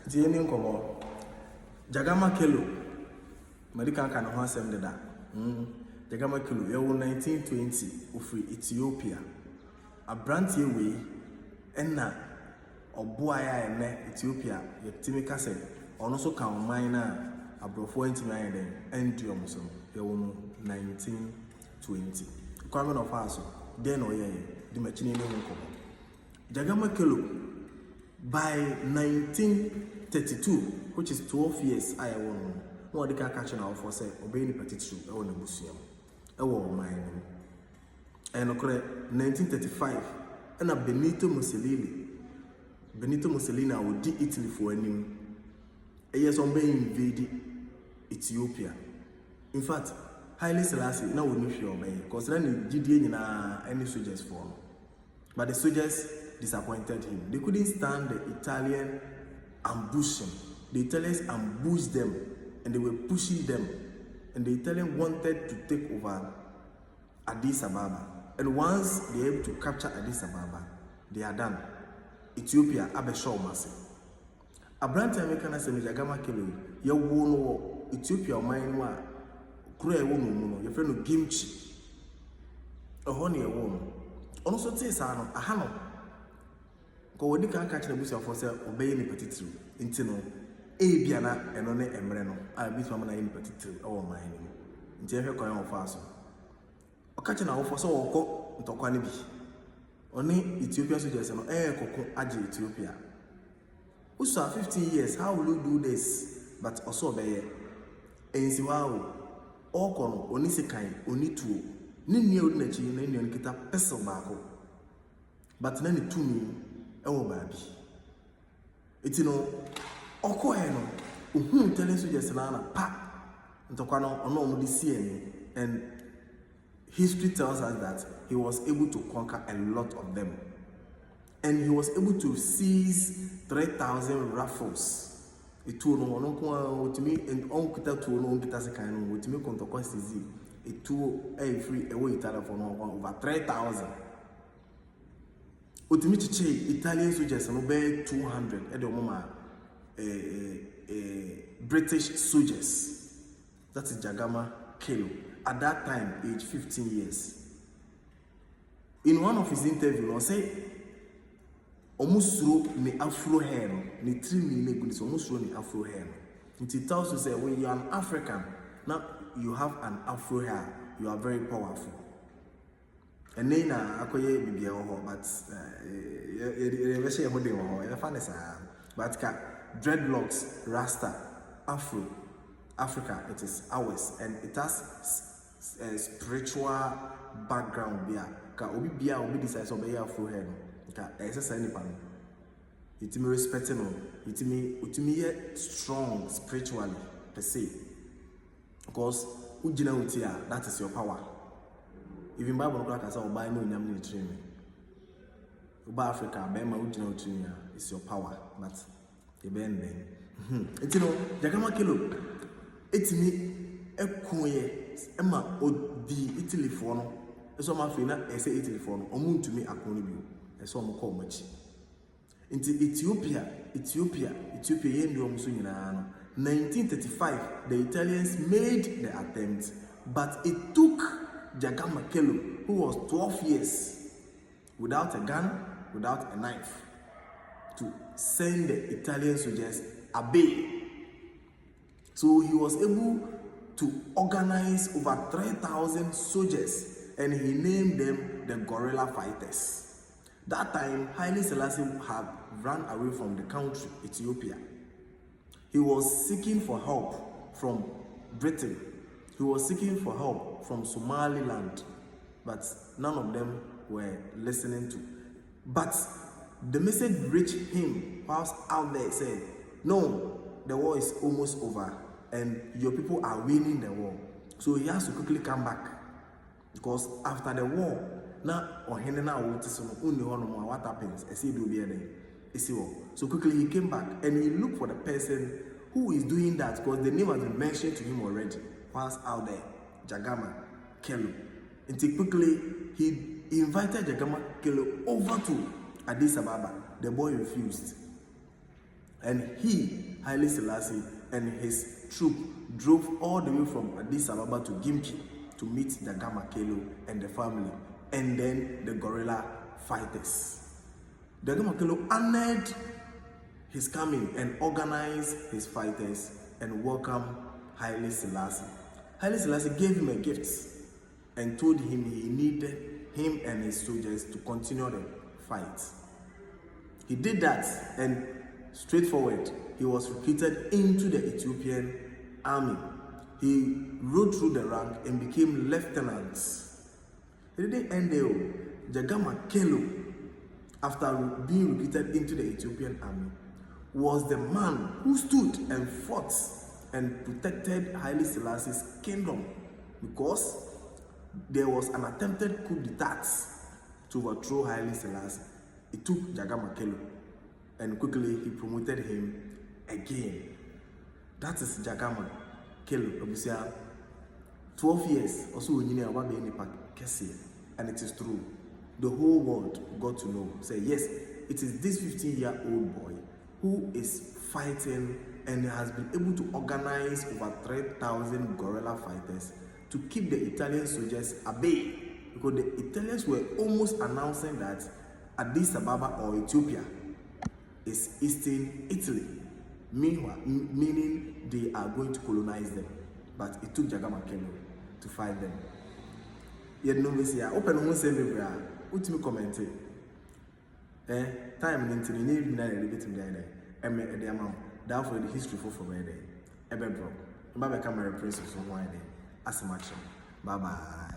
Tieni komo Jagama Kelo medical can ho asem deda. Jagama Kelo ye 1920 ofri Ethiopia. Abrantie we enna oboa ya ene Ethiopia ye timi kase ono so kan man na abrofo ntimi ayen den enduom so ye 1920. Kwame of aso den oye di machine ni nkomo. Jagama Kelo by 1932, which is 12 years, I won. No, the car catching our for say, obeying the petition, I won a museum. I won mine. And 1935, and a Benito Mussolini. Benito Mussolini would do Italy for a name. A years on being invaded Ethiopia. In fact, Haile Selassie now would not sure, because then he didn't any soldiers for him. But the soldiers disappointed him. They couldn't stand the Italian ambushing. The Italians ambushed them and they were pushing them. And the Italians wanted to take over Addis Ababa. And once they were able to capture Addis Ababa, they are done. Ethiopia, Abeshaw Masi. Abrante American Jagama Kelo, you won Ethiopia, mine wa, Kure woman, your friend Gimchi. A honey a woman. Also, say, a hammer. Ko wodi kan ka kire busia for say obey ni petitu nti no e bia na eno ne emre no a bi so na ni petitu e wo man ni nti ehwe kwan of aso o ka kire na wo for so wo ko ntokwa ne bi oni Ethiopia soldiers no koko age Ethiopia usa 15 years. How will you do this? But also be ensi wawo oko no oni sekan oni tuo ni nie odi na chi na ni kita pesel baako but na ni tumi ewo baabi etino okoe no ohun tele soldiers na pa ntokwa no ono mo di sie and history tells us that he was able to conquer a lot of them and he was able to seize 3,000 rifles. Etu no ono ko otimi and on kita tu no kita se kan no otimi kontokwa seize etu free ewo Italy for no over 3,000. Otimi chiche Italian soldiers no be 200 e de mama British soldiers. That is Jagama Kelo at that time, age 15 years. In one of his interviews, he say almost ni afro hair ni 3 million goodies almost ni afro hair. It tells you say when you are an African, now you have an afro hair, you are very powerful. And then akoye bibia ho but you say ho dey ho e fa nesa but dreadlocks, rasta, afro, Africa, it is ours and it has a spiritual background there. Ka obi bia obi decide so be afro hair no ka exercise ni pa no itimi respect no itimi ye strong spiritually per se because ujina utia that is your power. Even Bible no can say oba no nyam ni training oba Africa be ma ujina utia is your power but e be ndem etino Jagama Kelo etimi ekoye ema odi Italy for no eso ma fe na ese Italy for no omuntumi akon bi eso mo ko machi nti Ethiopia yendi omuso nyina no 1935 the Italians made the attempt but it took Jagama Kelo who was 12 years without a gun, without a knife to send the Italian soldiers away. So he was able to organize over 3,000 soldiers and he named them the guerrilla fighters. That time, Haile Selassie had run away from the country, Ethiopia. He was seeking for help from Britain. He was seeking for help from Somaliland, but none of them were listening to. But the message reached him whilst out there said, no, the war is almost over and your people are winning the war. So he has to quickly come back. Because after the war, now what happens? So quickly he came back and he looked for the person who is doing that because the name has been mentioned to him already. Whilst out there, Jagama Kelo. And quickly he invited Jagama Kelo over to Addis Ababa. The boy refused. And he, Haile Selassie, and his troop drove all the way from Addis Ababa to Gimki to meet Jagama Kelo and the family, and then the guerrilla fighters. Jagama Kelo honored his coming and organized his fighters and welcomed Haile Selassie. Haile Selassie gave him a gift and told him he needed him and his soldiers to continue the fight. He did that, and straightforward, he was recruited into the Ethiopian army. He rode through the rank and became lieutenant. It didn't end there. Jagama Kelo, after being recruited into the Ethiopian army, was the man who stood and fought and protected Haile Selassie's kingdom, because there was an attempted coup d'etat to overthrow Haile Selassie. It took Jagama Kelo, and quickly he promoted him again. That is Jagama Kelo. Obviously, 12 years also and it is true. The whole world got to know. Say yes, it is this 15-year-old boy who is fighting and has been able to organize over 3,000 guerrilla fighters to keep the Italian soldiers at bay, because the Italians were almost announcing that Addis Ababa or Ethiopia is eastern Italy, meanwhile, meaning they are going to colonize them. But it took Jagama Kelo to fight them. Yet no way, open home say me ultimate comment. Time in the new getting there. The amount therefore the history for where they bro. Baba camera princess on why they as much. Bye bye.